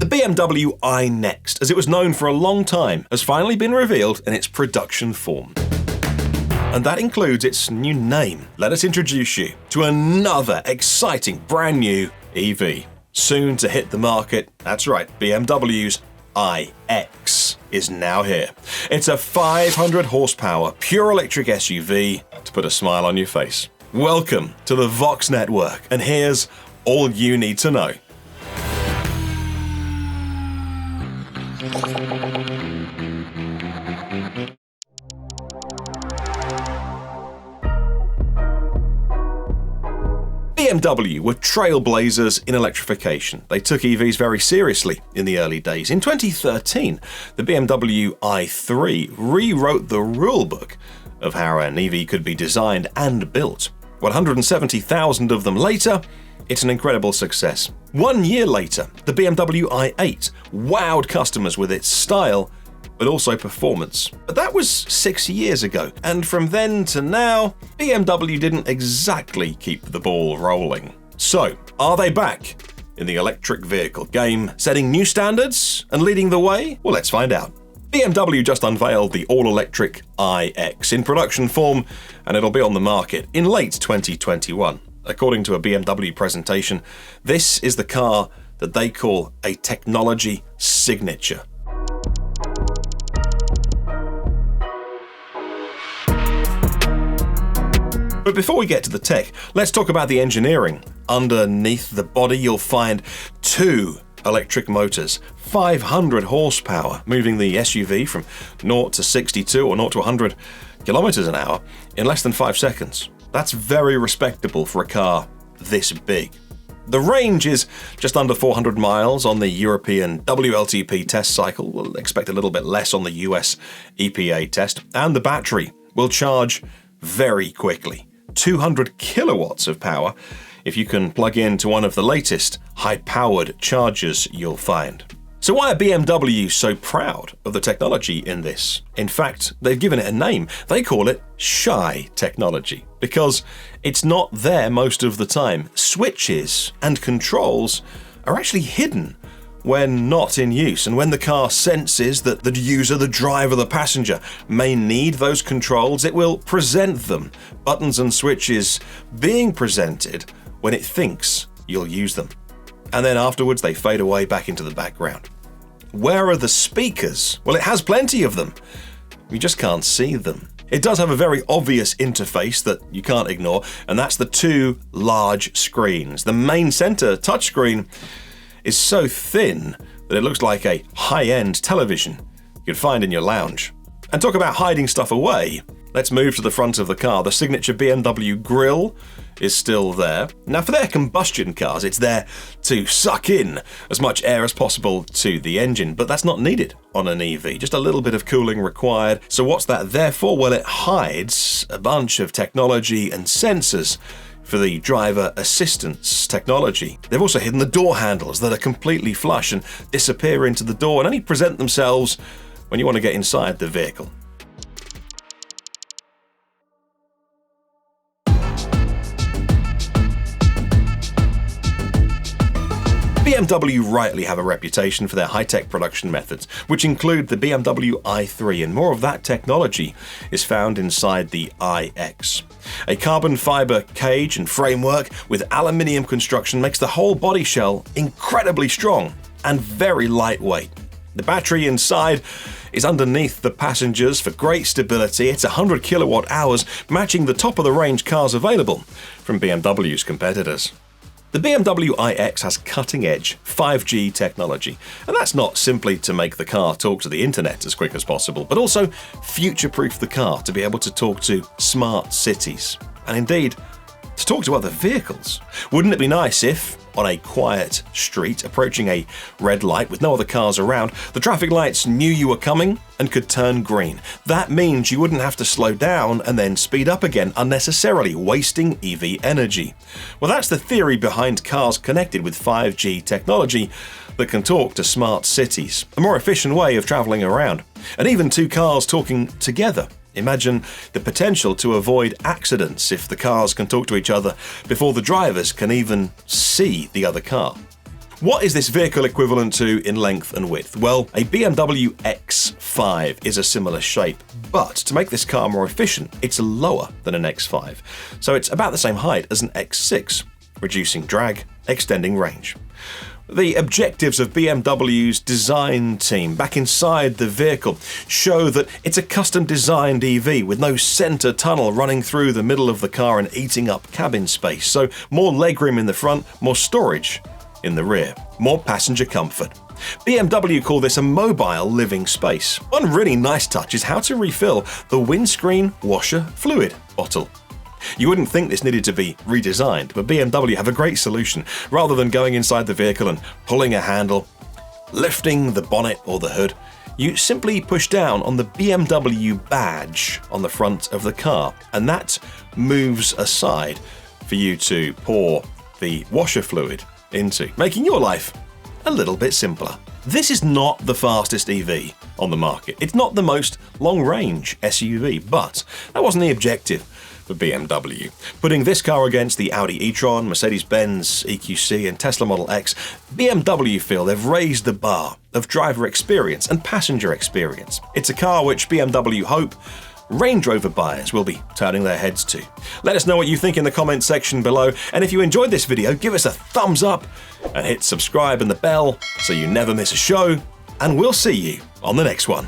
The BMW iNext, as it was known for a long time, has finally been revealed in its production form. And that includes its new name. Let us introduce you to another exciting brand new EV. Soon to hit the market, that's right, BMW's iX is now here. It's a 500 horsepower pure electric SUV to put a smile on your face. Welcome to the Vox Network, and here's all you need to know. BMW were trailblazers in electrification. They took EVs very seriously in the early days. In 2013, the BMW i3 rewrote the rulebook of how an EV could be designed and built. 170,000 of them later, it's an incredible success. 1 year later, the BMW i8 wowed customers with its style, but also performance. But that was 6 years ago, and from then to now, BMW didn't exactly keep the ball rolling. So, are they back in the electric vehicle game, setting new standards and leading the way? Well, let's find out. BMW just unveiled the all-electric iX in production form, and it'll be on the market in late 2021. According to a BMW presentation, this is the car that they call a technology signature. But before we get to the tech, let's talk about the engineering. Underneath the body, you'll find two electric motors, 500 horsepower, moving the SUV from 0 to 62 or 0 to 100 kilometers an hour in less than 5 seconds. That's very respectable for a car this big. The range is just under 400 miles on the European WLTP test cycle. We'll expect a little bit less on the US EPA test. And the battery will charge very quickly. 200 kilowatts of power if you can plug into one of the latest high-powered chargers you'll find. So why are BMW so proud of the technology in this? In fact, they've given it a name. They call it shy technology because it's not there most of the time. Switches and controls are actually hidden when not in use, and when the car senses that the user, the driver, the passenger may need those controls, it will present them, buttons and switches being presented when it thinks you'll use them. And then afterwards they fade away back into the background. Where are the speakers? Well, it has plenty of them. You just can't see them. It does have a very obvious interface that you can't ignore, and that's the two large screens. The main center touchscreen is so thin that it looks like a high-end television you'd find in your lounge. And talk about hiding stuff away. Let's move to the front of the car. The signature BMW grille is still there. Now, for their combustion cars, it's there to suck in as much air as possible to the engine, but that's not needed on an EV. Just a little bit of cooling required. So what's that there for? Well, it hides a bunch of technology and sensors for the driver assistance technology. They've also hidden the door handles that are completely flush and disappear into the door and only present themselves when you want to get inside the vehicle. BMW rightly have a reputation for their high-tech production methods, which include the BMW i3, and more of that technology is found inside the iX. A carbon fiber cage and framework with aluminium construction makes the whole body shell incredibly strong and very lightweight. The battery inside is underneath the passengers for great stability. It's 100 kilowatt hours, matching the top-of-the-range cars available from BMW's competitors. The BMW iX has cutting-edge 5G technology, and that's not simply to make the car talk to the internet as quick as possible, but also future-proof the car to be able to talk to smart cities, and indeed, to talk to other vehicles. Wouldn't it be nice if, on a quiet street approaching a red light with no other cars around, the traffic lights knew you were coming and could turn green? That means you wouldn't have to slow down and then speed up again unnecessarily, wasting EV energy. Well, that's the theory behind cars connected with 5G technology that can talk to smart cities, a more efficient way of traveling around, and even two cars talking together. Imagine the potential to avoid accidents if the cars can talk to each other before the drivers can even see the other car. What is this vehicle equivalent to in length and width? Well, a BMW X5 is a similar shape, but to make this car more efficient, it's lower than an X5. So it's about the same height as an X6, reducing drag, extending range. The objectives of BMW's design team back inside the vehicle show that it's a custom-designed EV with no center tunnel running through the middle of the car and eating up cabin space, so more legroom in the front, more storage in the rear, more passenger comfort. BMW call this a mobile living space. One really nice touch is how to refill the windscreen washer fluid bottle. You wouldn't think this needed to be redesigned, but BMW have a great solution. Rather than going inside the vehicle and pulling a handle, lifting the bonnet or the hood, you simply push down on the BMW badge on the front of the car, and that moves aside for you to pour the washer fluid into, making your life a little bit simpler. This is not the fastest EV on the market. It's not the most long-range SUV, but that wasn't the objective for BMW. Putting this car against the Audi e-tron, Mercedes-Benz EQC and Tesla Model X, BMW feel they've raised the bar of driver experience and passenger experience. It's a car which BMW hope Range Rover buyers will be turning their heads to. Let us know what you think in the comments section below, and if you enjoyed this video, give us a thumbs up and hit subscribe and the bell so you never miss a show, and we'll see you on the next one.